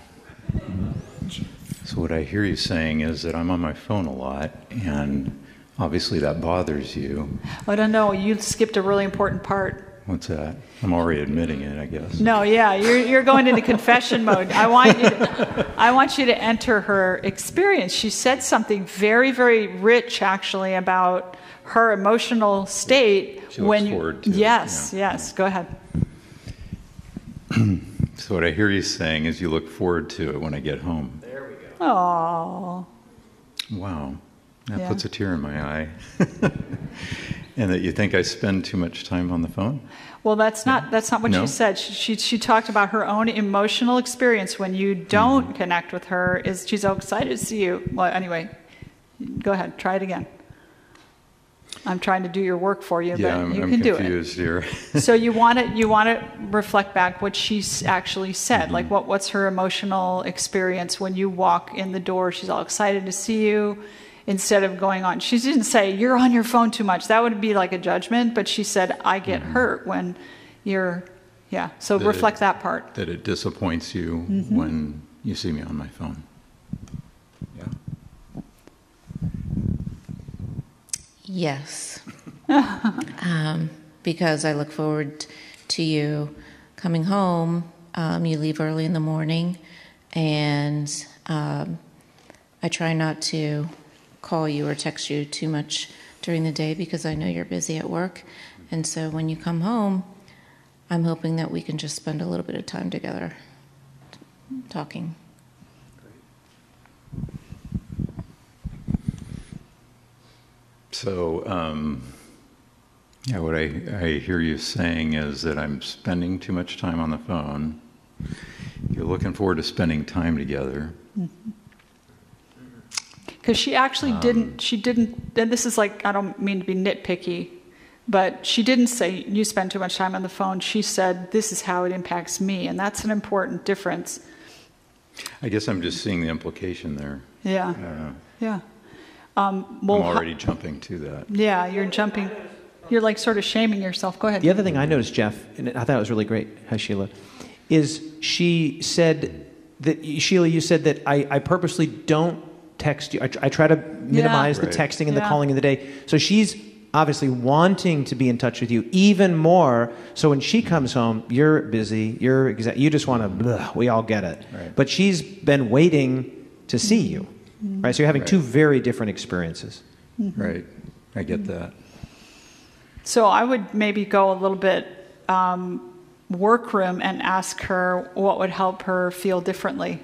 So what I hear you saying is that I'm on my phone a lot, and obviously that bothers you. I don't know. You skipped a really important part. What's that? I'm already admitting it, I guess. No, yeah, you're going into confession mode. I want you to enter her experience. She said something very, very rich, actually, about her emotional state. She looks forward to it. Yes, Yeah. yes. Go ahead. So what I hear you saying is you look forward to it when I get home. There we go. Oh. Wow. That Yeah. puts a tear in my eye. And that you think I spend too much time on the phone? Well, that's not what No? she said. She talked about her own emotional experience when you don't connect with her. She's so excited to see you. Well, anyway, go ahead. Try it again. I'm trying to do your work for you, Yeah, but you I'm can do it. confused here. So you want to reflect back what she actually said. Like what's her emotional experience when you walk in the door? She's all excited to see you. Instead of going on, she didn't say you're on your phone too much. That would be like a judgment. But she said I get hurt when you're, yeah. So reflect that part. That it disappoints you when you see me on my phone. Yeah. Yes. Because I look forward to you coming home. You leave early in the morning, and I try not to call you or text you too much during the day because I know you're busy at work. And so when you come home, I'm hoping that we can just spend a little bit of time together talking. So, yeah, what I hear you saying is that I'm spending too much time on the phone. You're looking forward to spending time together. Because she actually didn't, and this is like, I don't mean to be nitpicky, but she didn't say you spend too much time on the phone. She said this is how it impacts me, and that's an important difference. I guess I'm just seeing the implication there. Yeah, yeah. I'm already jumping to that. Yeah, you're jumping. You're like sort of shaming yourself. Go ahead. The other thing I noticed, Jeff, and I thought it was really great, Sheila, is she said that, Sheila, you said that I purposely don't text you. I try to minimize the Right. texting and the calling in the day. So she's obviously wanting to be in touch with you even more. So when she comes home, you're busy. You just want to. We all get it. Right. But she's been waiting to see you. Right. So you're having two very different experiences. Right. I get that. So I would maybe go a little bit workroom and ask her what would help her feel differently.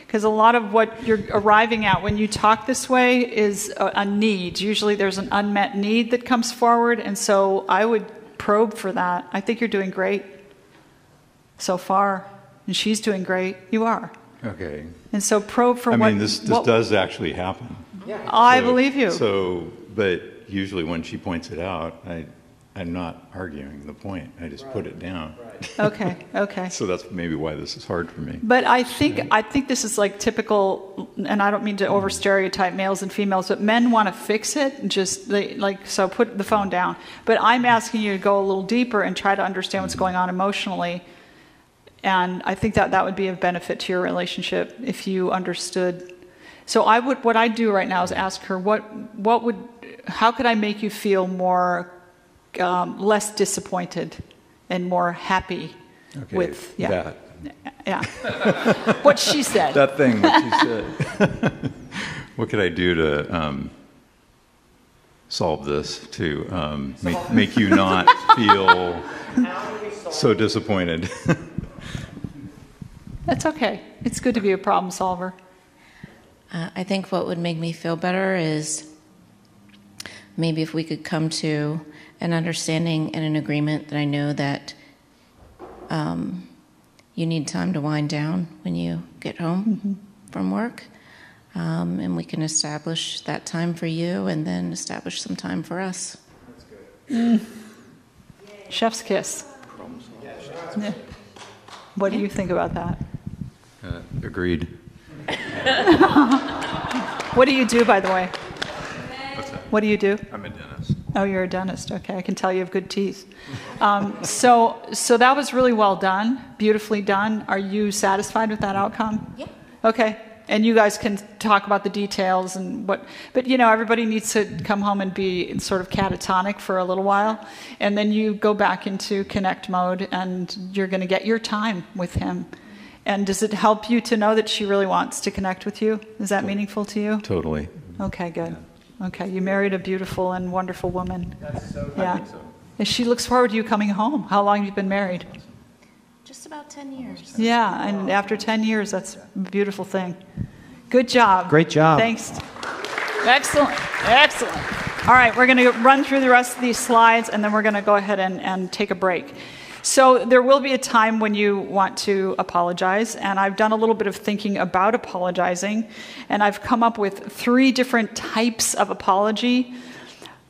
Because a lot of what you're arriving at when you talk this way is a need. Usually there's an unmet need that comes forward, and so I would probe for that. I think you're doing great so far, and she's doing great. You are. Okay. And so probe for I what... mean, this does actually happen. I believe you. So, but usually when she points it out, I'm not arguing the point. I just put it down. Okay. So that's maybe why this is hard for me. But I think this is like typical, and I don't mean to over stereotype males and females, but men want to fix it and so put the phone down. But I'm asking you to go a little deeper and try to understand what's going on emotionally. And I think that would be of benefit to your relationship if you understood. So what I'd do right now is ask her how could I make you feel more less disappointed and more happy with that. Yeah. What she said. That thing what she said. What could I do to solve this to make you not feel so disappointed? That's okay. It's good to be a problem solver. I think what would make me feel better is maybe if we could come to an understanding and an agreement that I know that you need time to wind down when you get home from work. And we can establish that time for you and then establish some time for us. That's good. Chef's kiss. Yeah. What do you think about that? Agreed. What do you do, by the way? What's that? What do you do? I'm a dentist. Oh, you're a dentist. Okay, I can tell you have good teeth. So that was really well done, beautifully done. Are you satisfied with that outcome? Yeah. Okay, and you guys can talk about the details and what. But everybody needs to come home and be sort of catatonic for a little while, and then you go back into connect mode, and you're going to get your time with him. And does it help you to know that she really wants to connect with you? Is that meaningful to you? Totally. Okay, good. Okay, you married a beautiful and wonderful woman. That's so good. Yeah. And she looks forward to you coming home. How long have you been married? Just about 10 years. Yeah, and after 10 years, that's a beautiful thing. Good job. Great job. Thanks. Excellent. All right, we're going to run through the rest of these slides, and then we're going to go ahead and take a break. So there will be a time when you want to apologize, and I've done a little bit of thinking about apologizing, and I've come up with 3 different types of apology.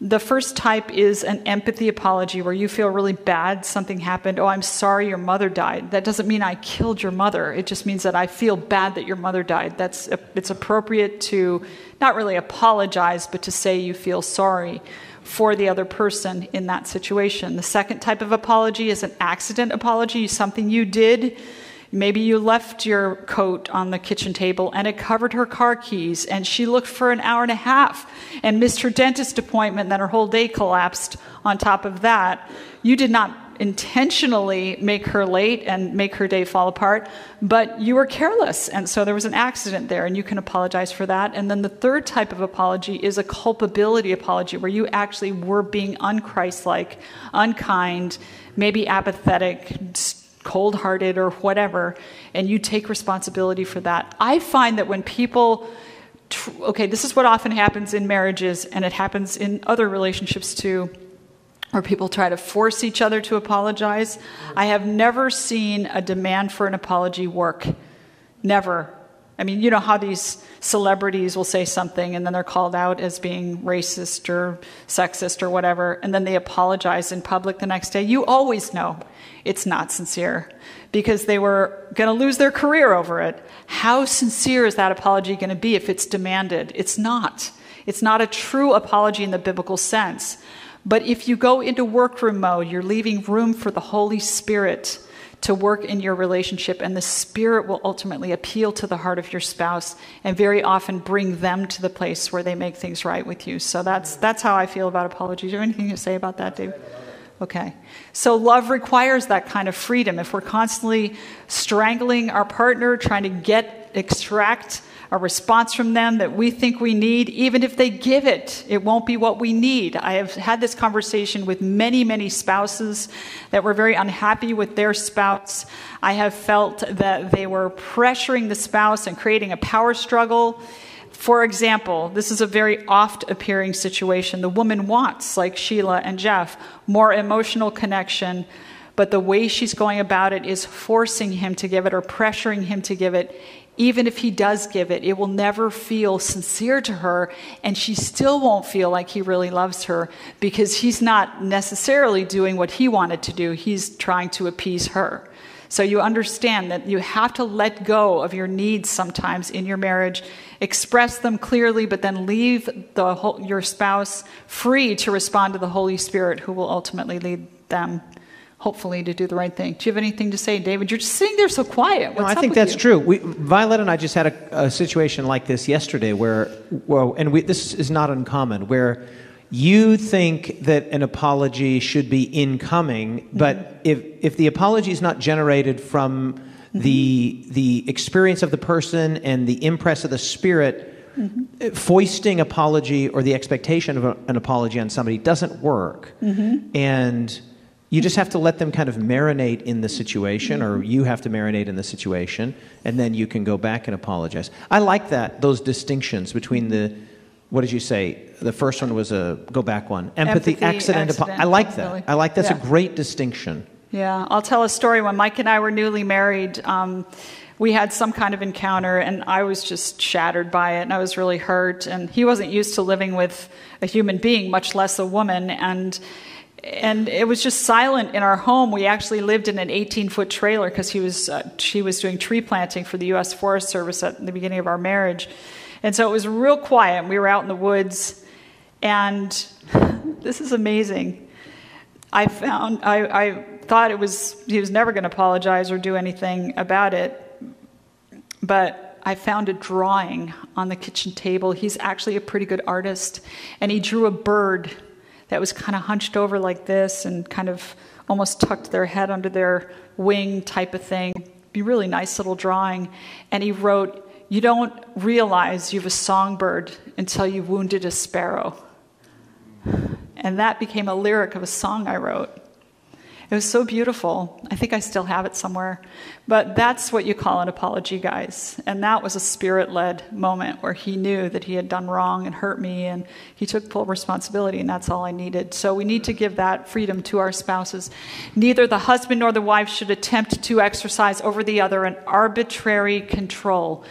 The first type is an empathy apology, where you feel really bad, something happened. Oh, I'm sorry your mother died. That doesn't mean I killed your mother. It just means that I feel bad that your mother died. It's appropriate to not really apologize, but to say you feel sorry for the other person in that situation. The second type of apology is an accident apology, something you did. Maybe you left your coat on the kitchen table and it covered her car keys, and she looked for an hour and a half and missed her dentist appointment, and then her whole day collapsed on top of that. You did not intentionally make her late and make her day fall apart, but you were careless, and so there was an accident there, and you can apologize for that. And then the third type of apology is a culpability apology, where you actually were being unchristlike, unkind, maybe apathetic, cold-hearted, or whatever, and you take responsibility for that. I find that when people this is what often happens in marriages, and it happens in other relationships too, where people try to force each other to apologize. I have never seen a demand for an apology work. Never. I mean, you know how these celebrities will say something and then they're called out as being racist or sexist or whatever, and then they apologize in public the next day. You always know it's not sincere because they were going to lose their career over it. How sincere is that apology going to be if it's demanded? It's not. It's not a true apology in the biblical sense. But if you go into workroom mode, you're leaving room for the Holy Spirit to work in your relationship, and the Spirit will ultimately appeal to the heart of your spouse and very often bring them to the place where they make things right with you. So that's how I feel about apologies. Do you have anything to say about that, Dave? Okay. So love requires that kind of freedom. If we're constantly strangling our partner, trying to extract a response from them that we think we need. Even if they give it, it won't be what we need. I have had this conversation with many, many spouses that were very unhappy with their spouse. I have felt that they were pressuring the spouse and creating a power struggle. For example, this is a very oft appearing situation. The woman wants, like Sheila and Jeff, more emotional connection, but the way she's going about it is forcing him to give it or pressuring him to give it. Even if he does give it, it will never feel sincere to her, and she still won't feel like he really loves her because he's not necessarily doing what he wanted to do. He's trying to appease her. So you understand that you have to let go of your needs sometimes in your marriage, express them clearly, but then leave your spouse free to respond to the Holy Spirit, who will ultimately lead them, hopefully, to do the right thing. Do you have anything to say, David? You're just sitting there so quiet. What's no, I up think with that's you? true. Violet and I just had a situation like this yesterday where, this is not uncommon, where you think that an apology should be incoming, but if the apology is not generated from the experience of the person and the impress of the Spirit, foisting apology or the expectation of an apology on somebody doesn't work. And you just have to let them kind of marinate in the situation, or you have to marinate in the situation, and then you can go back and apologize. I like those distinctions between what did you say? The first one was a go back one. Empathy, accident. I like that. I like that's a great distinction. Yeah, I'll tell a story. When Mike and I were newly married, we had some kind of encounter, and I was just shattered by it, and I was really hurt. And he wasn't used to living with a human being, much less a woman. And it was just silent in our home. We actually lived in an 18-foot trailer because she was doing tree planting for the U.S. Forest Service at the beginning of our marriage. And so it was real quiet. We were out in the woods. And this is amazing. I thought he was never going to apologize or do anything about it. But I found a drawing on the kitchen table. He's actually a pretty good artist. And he drew a bird that was kind of hunched over like this and kind of almost tucked their head under their wing type of thing. Be a really nice little drawing. And he wrote, "You don't realize you have a songbird until you've wounded a sparrow." And that became a lyric of a song I wrote. It was so beautiful. I think I still have it somewhere. But that's what you call an apology, guys. And that was a Spirit-led moment where he knew that he had done wrong and hurt me, and he took full responsibility, and that's all I needed. So we need to give that freedom to our spouses. Neither the husband nor the wife should attempt to exercise over the other an arbitrary control.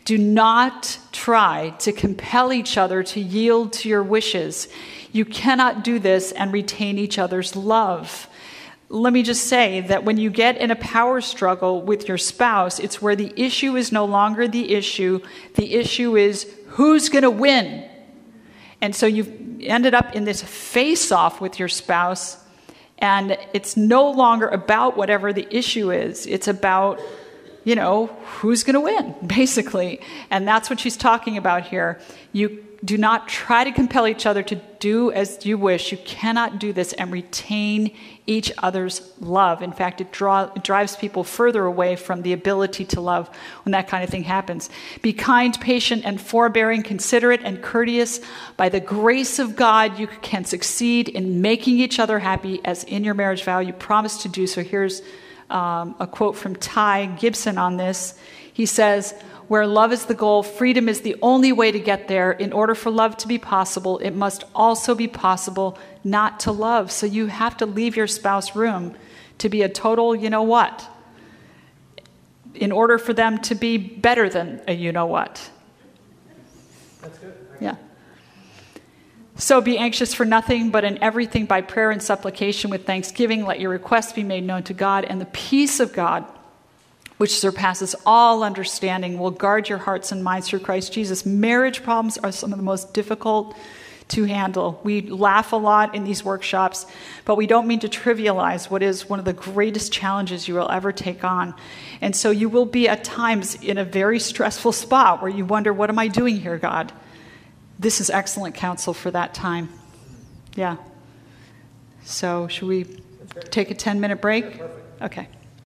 Do not try to compel each other to yield to your wishes. You cannot do this and retain each other's love. Let me just say that when you get in a power struggle with your spouse, it's where the issue is no longer the issue. The issue is who's going to win. And so you've ended up in this face-off with your spouse, and it's no longer about whatever the issue is. It's about, who's going to win, basically. And that's what she's talking about here. You do not try to compel each other to do as you wish. You cannot do this and retain each other's love. In fact, it drives people further away from the ability to love when that kind of thing happens. Be kind, patient, and forbearing, considerate, and courteous. By the grace of God, you can succeed in making each other happy, as in your marriage vow you promised to do. So here's a quote from Ty Gibson on this. He says, "Where love is the goal, freedom is the only way to get there. In order for love to be possible, it must also be possible not to love." So you have to leave your spouse room to be a total you-know-what in order for them to be better than a you-know-what. That's good. Yeah. So be anxious for nothing, but in everything by prayer and supplication with thanksgiving, let your requests be made known to God, and the peace of God, which surpasses all understanding, will guard your hearts and minds through Christ Jesus. Marriage problems are some of the most difficult to handle. We laugh a lot in these workshops, but we don't mean to trivialize what is one of the greatest challenges you will ever take on. And so you will be at times in a very stressful spot where you wonder, what am I doing here, God? This is excellent counsel for that time. Yeah. So should we take a 10-minute break? Okay.